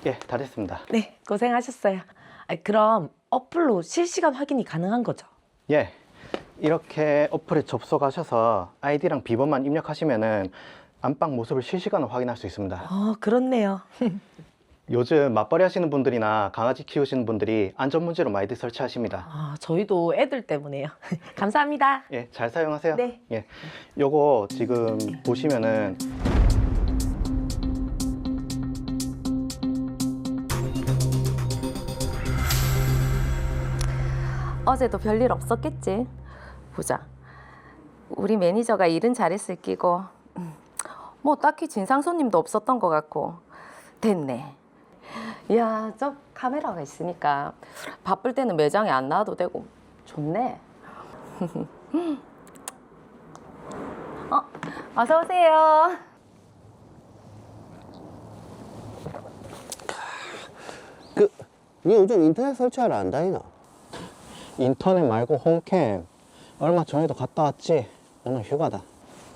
예, 다 됐습니다. 네, 고생하셨어요. 그럼 어플로 실시간 확인이 가능한 거죠? 예, 이렇게 어플에 접속하셔서 아이디랑 비번만 입력하시면은 안방 모습을 실시간으로 확인할 수 있습니다. 그렇네요. 요즘 맞벌이 하시는 분들이나 강아지 키우시는 분들이 안전 문제로 많이들 설치하십니다. 저희도 애들 때문에요. 감사합니다. 예, 잘 사용하세요. 네. 예, 요거 지금 보시면은 어제도 별일 없었겠지. 보자. 우리 매니저가 일은 잘했을 끼고 뭐 딱히 진상 손님도 없었던 것 같고 됐네. 야, 저 카메라가 있으니까 바쁠 때는 매장에 안 나와도 되고 좋네. 어서 오세요. 니 요즘 인터넷 설치하러 안 다니나? 인터넷 말고 홈캠 얼마 전에도 갔다 왔지. 오늘 휴가다.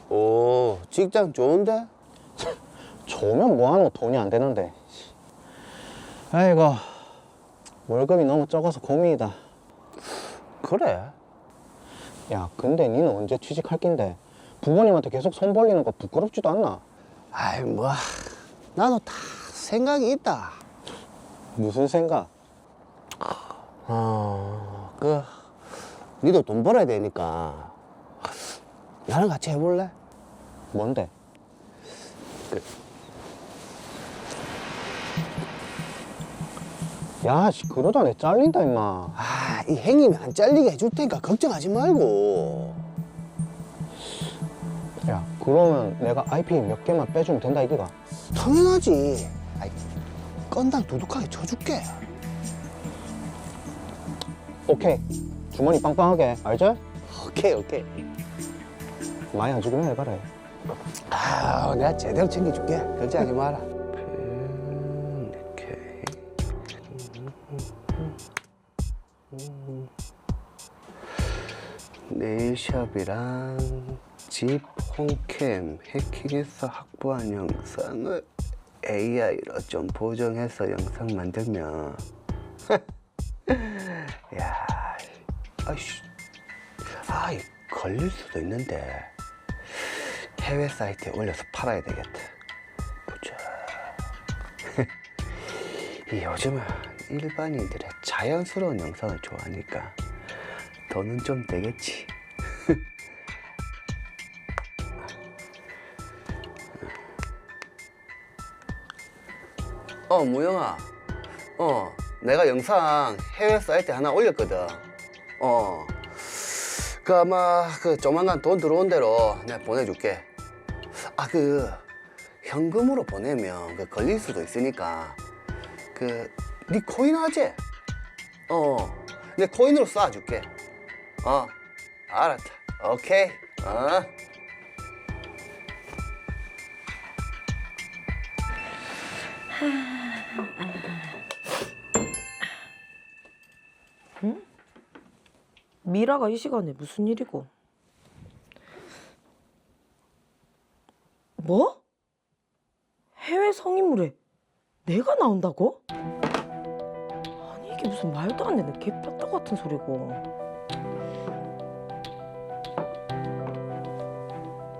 오, 직장 좋은데? 좋으면 뭐하노. 돈이 안 되는데. 아이고, 월급이 너무 적어서 고민이다. 그래? 야, 근데 니는 언제 취직할 낀데 부모님한테 계속 손 벌리는 거 부끄럽지도 않나? 아이, 뭐, 나도 다 생각이 있다. 무슨 생각? 니도 돈 벌어야 되니까 나랑 같이 해볼래? 뭔데? 야, 씨, 그러다 내 잘린다 임마. 아, 이 행님이 안 잘리게 해줄 테니까 걱정하지 말고. 야, 그러면 내가 IP 몇 개만 빼주면 된다 이기가? 당연하지. 아이, 건당 두둑하게 쳐줄게. 오케이, 주머니 빵빵하게, 알지? 오케이, 오케이. 많이 안 주기만 해봐라. 아, 내가 제대로 챙겨줄게. 걱정하지 마라. 네일샵이랑 집 홈캠 해킹해서 확보한 영상을 AI로 좀 보정해서 영상 만들면 야, 아이씨, 아이 걸릴 수도 있는데 해외 사이트에 올려서 팔아야 되겠다. 보자. 이 요즘은 일반인들의 자연스러운 영상을 좋아하니까 돈은 좀 되겠지. 무영아. 내가 영상 해외 사이트에 하나 올렸거든. 아마 조만간 돈 들어온 대로 내가 보내줄게. 현금으로 보내면 걸릴 수도 있으니까 네 코인 하지? 내 코인으로 쏴줄게. 알았다. 오케이. 미라가 이 시간에 무슨 일이고? 뭐? 해외 성인물에 내가 나온다고? 아니 이게 무슨 말도 안 되는 개뼈떡 같은 소리고.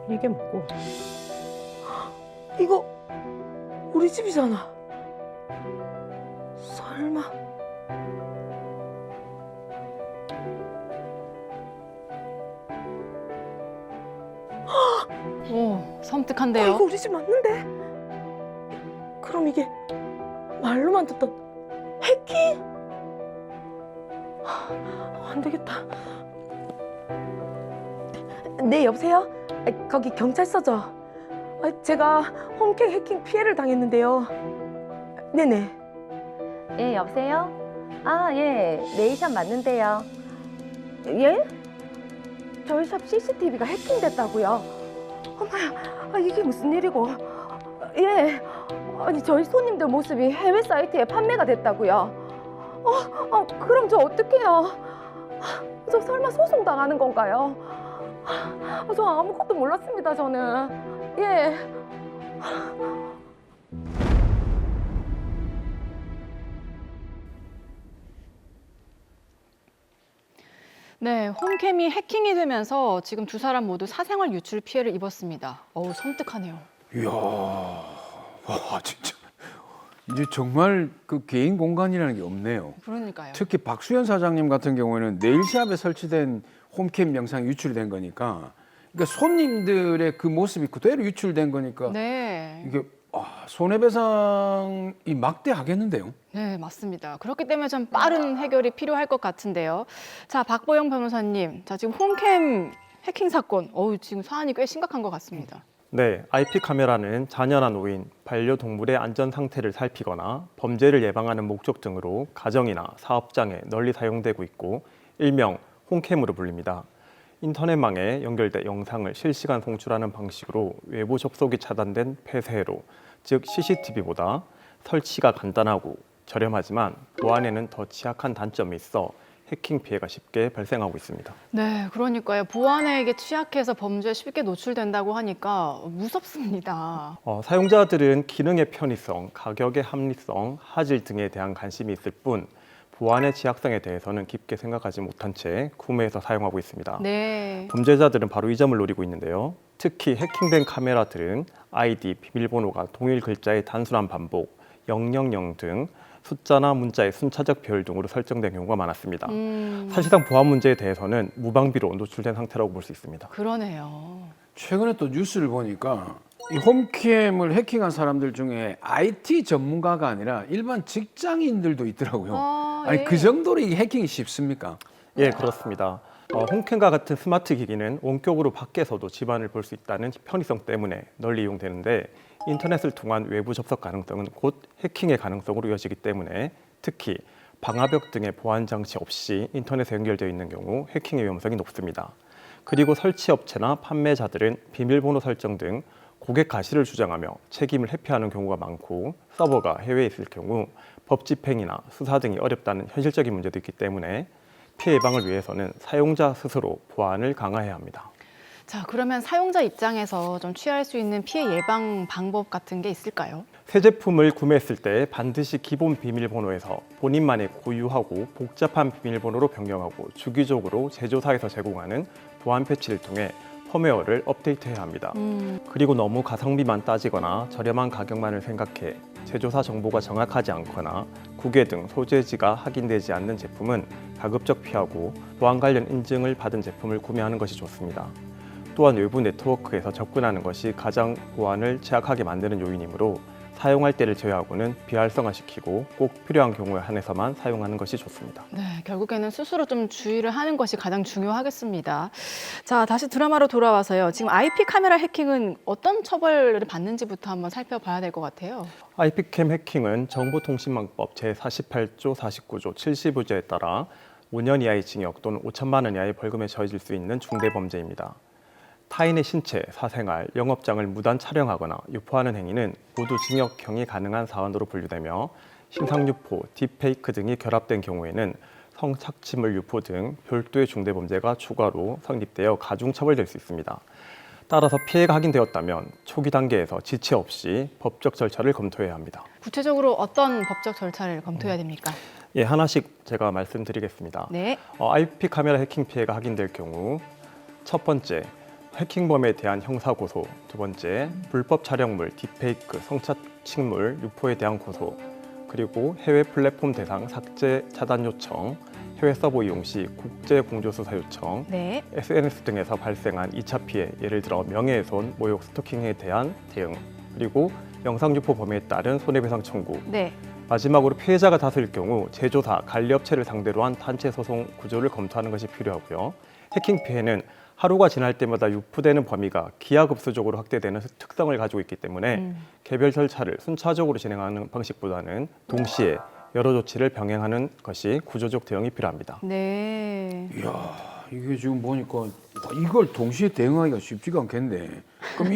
이게 뭐고? 이거 우리 집이잖아. 설마. 섬뜩한데요. 이거 우리 집 맞는데? 그럼 이게 말로만 듣던 해킹? 안 되겠다. 네, 여보세요? 거기 경찰서죠? 제가 홈캠 해킹 피해를 당했는데요. 네네. 예, 여보세요? 예, 네일샵 맞는데요. 예? 저희 샵 CCTV가 해킹됐다고요? 어머야, 이게 무슨 일이고? 예, 아니 저희 손님들 모습이 해외 사이트에 판매가 됐다고요? 그럼 저 어떡해요? 저 설마 소송 당하는 건가요? 저 아무것도 몰랐습니다, 저는. 예. 네, 홈캠이 해킹이 되면서 지금 두 사람 모두 사생활 유출 피해를 입었습니다. 어우, 섬뜩하네요. 이야, 와 진짜 이제 정말 그 개인 공간이라는 게 없네요. 그러니까요. 특히 박수현 사장님 같은 경우에는 네일샵에 설치된 홈캠 영상이 유출이 된 거니까, 그러니까 손님들의 그 모습이 그대로 유출된 거니까 네. 이게 손해배상이 막대하겠는데요. 네, 맞습니다. 그렇기 때문에 좀 빠른 해결이 필요할 것 같은데요. 자, 박보영 변호사님. 자, 지금 홈캠 해킹 사건. 어우, 지금 사안이 꽤 심각한 것 같습니다. 네, IP 카메라는 자녀나 노인, 반려동물의 안전 상태를 살피거나 범죄를 예방하는 목적 등으로 가정이나 사업장에 널리 사용되고 있고 일명 홈캠으로 불립니다. 인터넷망에 연결돼 영상을 실시간 송출하는 방식으로 외부 접속이 차단된 폐쇄로, 즉 CCTV보다 설치가 간단하고 저렴하지만 보안에는 더 취약한 단점이 있어 해킹 피해가 쉽게 발생하고 있습니다. 네, 그러니까요. 보안에게 취약해서 범죄에 쉽게 노출된다고 하니까 무섭습니다. 사용자들은 기능의 편의성, 가격의 합리성, 화질 등에 대한 관심이 있을 뿐 보안의 취약성에 대해서는 깊게 생각하지 못한 채 구매해서 사용하고 있습니다. 네. 범죄자들은 바로 이 점을 노리고 있는데요. 특히 해킹된 카메라들은 아이디, 비밀번호가 동일 글자의 단순한 반복, 000 등 숫자나 문자의 순차적 배열 등으로 설정된 경우가 많았습니다. 사실상 보안 문제에 대해서는 무방비로 노출된 상태라고 볼 수 있습니다. 그러네요. 최근에 또 뉴스를 보니까 이 홈캠을 해킹한 사람들 중에 IT 전문가가 아니라 일반 직장인들도 있더라고요. 아니 예. 그 정도로 이 해킹이 쉽습니까? 예, 그렇습니다. 홈캠과 같은 스마트 기기는 원격으로 밖에서도 집안을 볼 수 있다는 편의성 때문에 널리 이용되는데 인터넷을 통한 외부 접속 가능성은 곧 해킹의 가능성으로 이어지기 때문에 특히 방화벽 등의 보안 장치 없이 인터넷에 연결되어 있는 경우 해킹의 위험성이 높습니다. 그리고 설치 업체나 판매자들은 비밀번호 설정 등 고객 가시를 주장하며 책임을 회피하는 경우가 많고 서버가 해외에 있을 경우 법 집행이나 수사 등이 어렵다는 현실적인 문제도 있기 때문에 피해 예방을 위해서는 사용자 스스로 보안을 강화해야 합니다. 자, 그러면 사용자 입장에서 좀 취할 수 있는 피해 예방 방법 같은 게 있을까요? 새 제품을 구매했을 때 반드시 기본 비밀번호에서 본인만의 고유하고 복잡한 비밀번호로 변경하고 주기적으로 제조사에서 제공하는 보안 패치를 통해 펌웨어를 업데이트해야 합니다. 그리고 너무 가성비만 따지거나 저렴한 가격만을 생각해 제조사 정보가 정확하지 않거나 국외 등 소재지가 확인되지 않는 제품은 가급적 피하고 보안 관련 인증을 받은 제품을 구매하는 것이 좋습니다. 또한 외부 네트워크에서 접근하는 것이 가장 보안을 취약하게 만드는 요인이므로 사용할 때를 제외하고는 비활성화시키고 꼭 필요한 경우에 한해서만 사용하는 것이 좋습니다. 네, 결국에는 스스로 좀 주의를 하는 것이 가장 중요하겠습니다. 자, 다시 드라마로 돌아와서요. 지금 IP 카메라 해킹은 어떤 처벌을 받는지부터 한번 살펴봐야 될 것 같아요. IP캠 해킹은 정보통신망법 제48조, 49조, 70조에 따라 5년 이하의 징역 또는 5천만 원 이하의 벌금에 처해질 수 있는 중대범죄입니다. 타인의 신체, 사생활, 영업장을 무단 촬영하거나 유포하는 행위는 모두 징역형이 가능한 사안으로 분류되며 신상유포, 딥페이크 등이 결합된 경우에는 성착취물 유포 등 별도의 중대범죄가 추가로 성립되어 가중처벌될 수 있습니다. 따라서 피해가 확인되었다면 초기 단계에서 지체 없이 법적 절차를 검토해야 합니다. 구체적으로 어떤 법적 절차를 검토해야 됩니까? 예, 하나씩 제가 말씀드리겠습니다. 네. IP 카메라 해킹 피해가 확인될 경우 첫 번째, 해킹범에 대한 형사고소, 두 번째, 불법 촬영물, 딥페이크, 성착취물, 유포에 대한 고소, 그리고 해외 플랫폼 대상 삭제 차단 요청, 해외 서버 이용 시 국제 공조수사 요청, 네. SNS 등에서 발생한 2차 피해, 예를 들어 명예훼손, 모욕, 스토킹에 대한 대응, 그리고 영상 유포 범위에 따른 손해배상 청구, 네. 마지막으로 피해자가 다스릴 경우 제조사, 관리업체를 상대로 한 단체 소송 구조를 검토하는 것이 필요하고요. 해킹 피해는 하루가 지날 때마다 유포되는 범위가 기하급수적으로 확대되는 특성을 가지고 있기 때문에 개별 절차를 순차적으로 진행하는 방식보다는 동시에 여러 조치를 병행하는 것이 구조적 대응이 필요합니다. 네. 이야, 이게 지금 보니까 이걸 동시에 대응하기가 쉽지가 않겠네. 그럼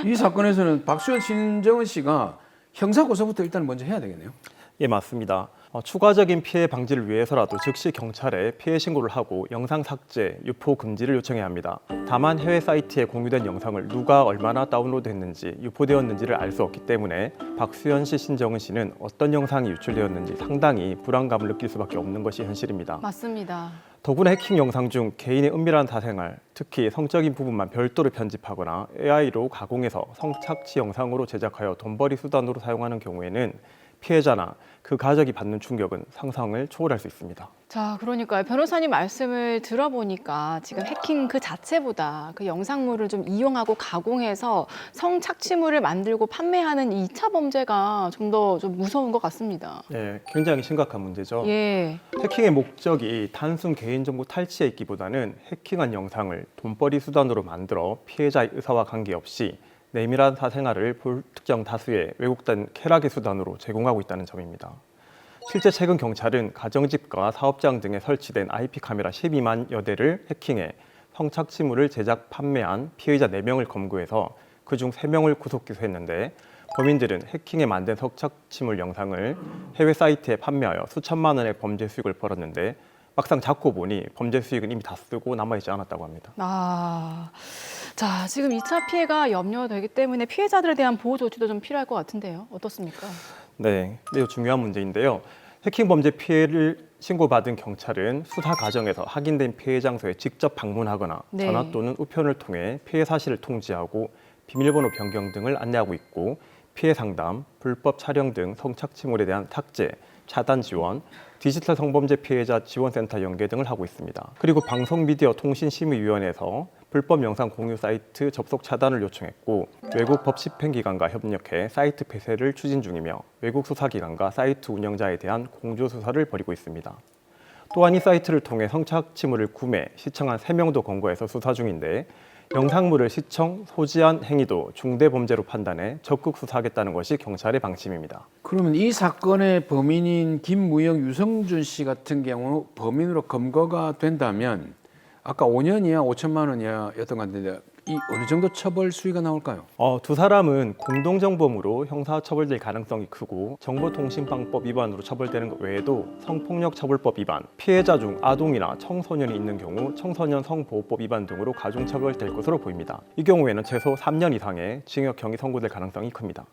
이 사건에서는 박수현, 신정은 씨가 형사고소부터 일단 먼저 해야 되겠네요. 예, 맞습니다. 추가적인 피해 방지를 위해서라도 즉시 경찰에 피해 신고를 하고 영상 삭제, 유포 금지를 요청해야 합니다. 다만 해외 사이트에 공유된 영상을 누가 얼마나 다운로드했는지, 유포되었는지를 알 수 없기 때문에 박수현 씨, 신정은 씨는 어떤 영상이 유출되었는지 상당히 불안감을 느낄 수밖에 없는 것이 현실입니다. 맞습니다. 더구나 해킹 영상 중 개인의 은밀한 사생활, 특히 성적인 부분만 별도로 편집하거나 AI로 가공해서 성착취 영상으로 제작하여 돈벌이 수단으로 사용하는 경우에는 피해자나 그 가족이 받는 충격은 상상을 초월할 수 있습니다. 자, 그러니까요. 변호사님 말씀을 들어보니까 지금 해킹 그 자체보다 그 영상물을 좀 이용하고 가공해서 성착취물을 만들고 판매하는 이 2차 범죄가 좀 더 좀 무서운 것 같습니다. 네, 굉장히 심각한 문제죠. 예. 해킹의 목적이 단순 개인정보 탈취에 있기보다는 해킹한 영상을 돈벌이 수단으로 만들어 피해자의 의사와 관계없이 내밀한 사생활을 불특정 다수의 왜곡된 쾌락의 수단으로 제공하고 있다는 점입니다. 실제 최근 경찰은 가정집과 사업장 등에 설치된 IP 카메라 12만여 대를 해킹해 성착취물을 제작, 판매한 피해자 4명을 검거해서 그중 3명을 구속 기소했는데 범인들은 해킹에 만든 성착취물 영상을 해외 사이트에 판매하여 수천만 원의 범죄 수익을 벌었는데 막상 잡고 보니 범죄 수익은 이미 다 쓰고 남아있지 않았다고 합니다. 자, 지금 2차 피해가 염려되기 때문에 피해자들에 대한 보호 조치도 좀 필요할 것 같은데요. 어떻습니까? 네, 매우 중요한 문제인데요. 해킹 범죄 피해를 신고받은 경찰은 수사 과정에서 확인된 피해 장소에 직접 방문하거나 네. 전화 또는 우편을 통해 피해 사실을 통지하고 비밀번호 변경 등을 안내하고 있고 피해 상담, 불법 촬영 등 성착취물에 대한 삭제, 차단 지원, 디지털 성범죄 피해자 지원센터 연계 등을 하고 있습니다. 그리고 방송미디어통신심의위원회에서 불법 영상 공유 사이트 접속 차단을 요청했고 외국 법 집행기관과 협력해 사이트 폐쇄를 추진 중이며 외국 수사기관과 사이트 운영자에 대한 공조 수사를 벌이고 있습니다. 또한 이 사이트를 통해 성착취물을 구매, 시청한 3명도 검거해서 수사 중인데 영상물을 시청, 소지한 행위도 중대범죄로 판단해 적극 수사하겠다는 것이 경찰의 방침입니다. 그러면 이 사건의 범인인 김무영, 유성준 씨 같은 경우 범인으로 검거가 된다면 아까 5년이야 5천만 원이야 였던 것 같은데 이 어느 정도 처벌 수위가 나올까요? 두 사람은 공동정범으로 형사처벌될 가능성이 크고 정보통신망법 위반으로 처벌되는 것 외에도 성폭력처벌법 위반, 피해자 중 아동이나 청소년이 있는 경우 청소년 성보호법 위반 등으로 가중처벌될 것으로 보입니다. 이 경우에는 최소 3년 이상의 징역형이 선고될 가능성이 큽니다.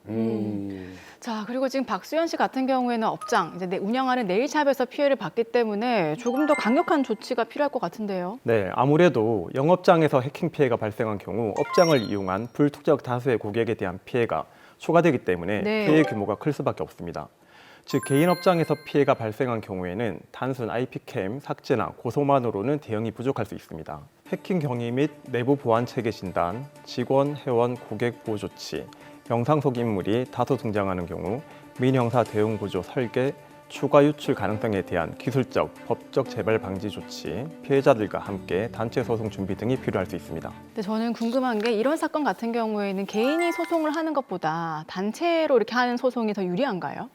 자, 그리고 지금 박수현 씨 같은 경우에는 업장, 이제 운영하는 네일샵에서 피해를 받기 때문에 조금 더 강력한 조치가 필요할 것 같은데요. 네, 아무래도 영업장에서 해킹 피해가 발생한 경우 업장을 이용한 불특정 다수의 고객에 대한 피해가 초과되기 때문에 네. 피해 규모가 클 수밖에 없습니다. 즉 개인 업장에서 피해가 발생한 경우에는 단순 IP캠 삭제나 고소만으로는 대응이 부족할 수 있습니다. 해킹 경위 및 내부 보안 체계 진단, 직원, 회원, 고객 보호 조치, 영상 속 인물이 다소 등장하는 경우 민형사 대응 구조 설계, 추가 유출 가능성에 대한 기술적, 법적 재발 방지 조치, 피해자들과 함께 단체 소송 준비 등이 필요할 수 있습니다. 근데 저는 궁금한 게 이런 사건 같은 경우에는 개인이 소송을 하는 것보다 단체로 이렇게 하는 소송이 더 유리한가요?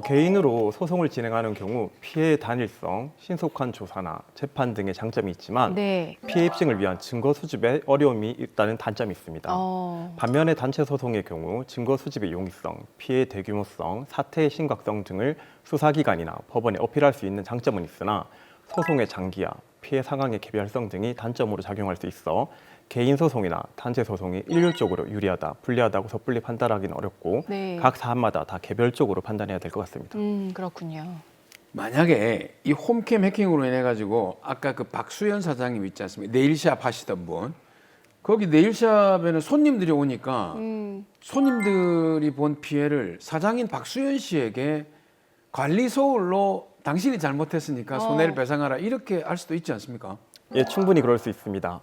개인으로 소송을 진행하는 경우 피해의 단일성, 신속한 조사나 재판 등의 장점이 있지만 네. 피해 입증을 위한 증거 수집에 어려움이 있다는 단점이 있습니다. 반면에 단체 소송의 경우 증거 수집의 용이성, 피해의 대규모성, 사태의 심각성 등을 수사기관이나 법원에 어필할 수 있는 장점은 있으나 소송의 장기화, 피해 상황의 개별성 등이 단점으로 작용할 수 있어 개인 소송이나 단체 소송이 일률적으로 유리하다, 불리하다고 섣불리 판단하기는 어렵고 네. 각 사안마다 다 개별적으로 판단해야 될 것 같습니다. 그렇군요. 만약에 이 홈캠 해킹으로 인해 가지고 아까 그 박수현 사장님 있지 않습니까? 네일샵 하시던 분. 거기 네일샵에는 손님들이 오니까 손님들이 본 피해를 사장인 박수현 씨에게 관리 소홀로 당신이 잘못했으니까 손해를 배상하라 이렇게 할 수도 있지 않습니까? 예, 충분히 그럴 수 있습니다.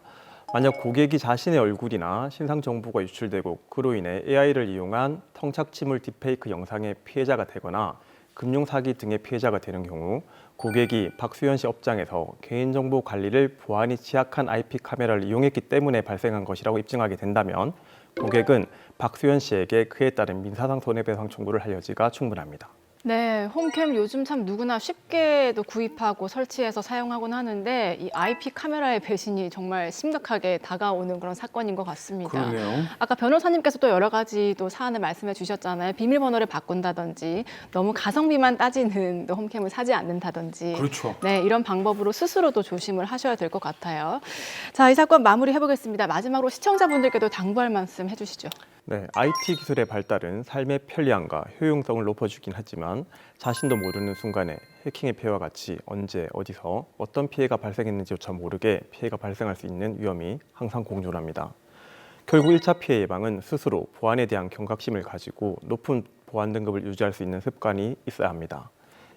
만약 고객이 자신의 얼굴이나 신상 정보가 유출되고 그로 인해 AI를 이용한 성착취물 딥페이크 영상의 피해자가 되거나 금융사기 등의 피해자가 되는 경우 고객이 박수현 씨 업장에서 개인정보 관리를 보안이 취약한 IP 카메라를 이용했기 때문에 발생한 것이라고 입증하게 된다면 고객은 박수현 씨에게 그에 따른 민사상 손해배상 청구를 할 여지가 충분합니다. 네, 홈캠 요즘 참 누구나 쉽게도 구입하고 설치해서 사용하곤 하는데 이 IP 카메라의 배신이 정말 심각하게 다가오는 그런 사건인 것 같습니다. 그러네요. 아까 변호사님께서 또 여러 가지 또 사안을 말씀해 주셨잖아요. 비밀번호를 바꾼다든지 너무 가성비만 따지는 또 홈캠을 사지 않는다든지. 그렇죠. 네, 이런 방법으로 스스로도 조심을 하셔야 될 것 같아요. 자, 이 사건 마무리해 보겠습니다. 마지막으로 시청자분들께도 당부할 말씀 해주시죠. 네, IT 기술의 발달은 삶의 편리함과 효용성을 높여주긴 하지만 자신도 모르는 순간에 해킹의 피해와 같이 언제 어디서 어떤 피해가 발생했는지조차 모르게 피해가 발생할 수 있는 위험이 항상 공존합니다. 결국 1차 피해 예방은 스스로 보안에 대한 경각심을 가지고 높은 보안 등급을 유지할 수 있는 습관이 있어야 합니다.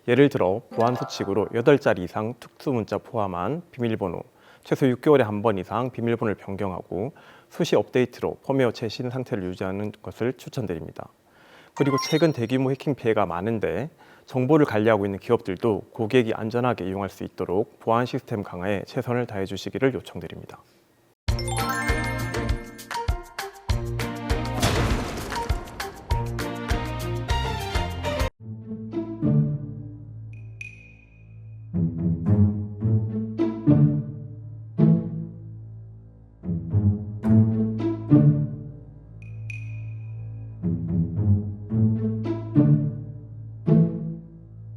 예를 들어 보안 수칙으로 8자리 이상 특수문자 포함한 비밀번호, 최소 6개월에 한 번 이상 비밀번호를 변경하고 수시 업데이트로 펌웨어 최신 상태를 유지하는 것을 추천드립니다. 그리고 최근 대규모 해킹 피해가 많은데 정보를 관리하고 있는 기업들도 고객이 안전하게 이용할 수 있도록 보안 시스템 강화에 최선을 다해 주시기를 요청드립니다.